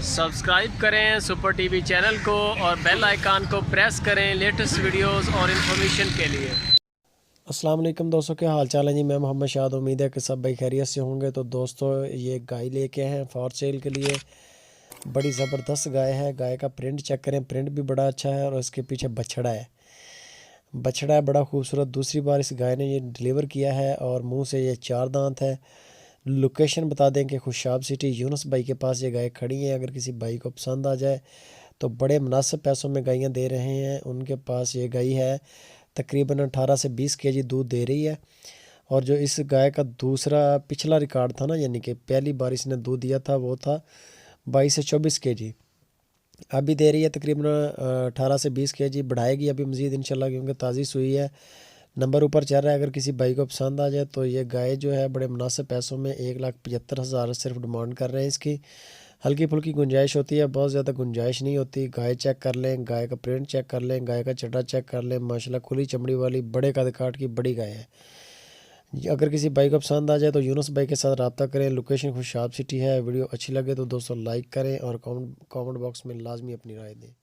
Subscribe करें super TV channel को और बेल आइकन को प्रेस करें लेटेस्ट वीडियोस और इन्फॉर्मेशन के लिए। अस्सलाम वालेकुम दोस्तों, क्या हाल चाल है जी। मैं मोहम्मद शाद, उम्मीद है कि सब भाई खैरियत से होंगे। तो दोस्तों, ये गाय लेके हैं फॉर सेल के लिए। बड़ी ज़बरदस्त गाय है। गाय का प्रिंट चेक करें, प्रिंट भी बड़ा अच्छा है और इसके पीछे बछड़ा है। बछड़ा है बड़ा खूबसूरत। दूसरी बार इस गाय ने ये डिलीवर किया है और मुंह से ये 4 दांत है। लोकेशन बता दें कि खुशाब सिटी यूनुस भाई के पास ये गाय खड़ी है। अगर किसी भाई को पसंद आ जाए तो बड़े मुनासिब पैसों में गायें दे रहे हैं। उनके पास ये गाय है, तकरीबन 18 से 20 केजी दूध दे रही है। और जो इस गाय का दूसरा पिछला रिकॉर्ड था ना, यानी कि पहली बार इसने दूध दिया था, वो था 22 से 24 केजी। अभी दे रही है तकरीबन 18 से 20 केजी। बढ़ाएगी अभी मज़ीद इंशाल्लाह, क्योंकि ताज़ी सुई है। नंबर ऊपर चल रहा है, अगर किसी भाई को पसंद आ जाए तो ये गाय जो है बड़े मुनासिब पैसों में 1,75,000 सिर्फ डिमांड कर रहे हैं इसकी। हल्की फुल्की गुंजाइश होती है, बहुत ज़्यादा गुंजाइश नहीं होती। गाय चेक कर लें, गाय का प्रिंट चेक कर लें, गाय का चटा चेक कर लें। माशाल्लाह खुली चमड़ी वाली बड़े कद काठ की बड़ी गाय है। अगर किसी भाई को पसंद आ जाए तो यूनुस भाई के साथ रब्ता करें। लोकेशन खुशाब सिटी है। वीडियो अच्छी लगे तो दोस्तों लाइक करें और कमेंट बॉक्स में लाजमी अपनी राय दें।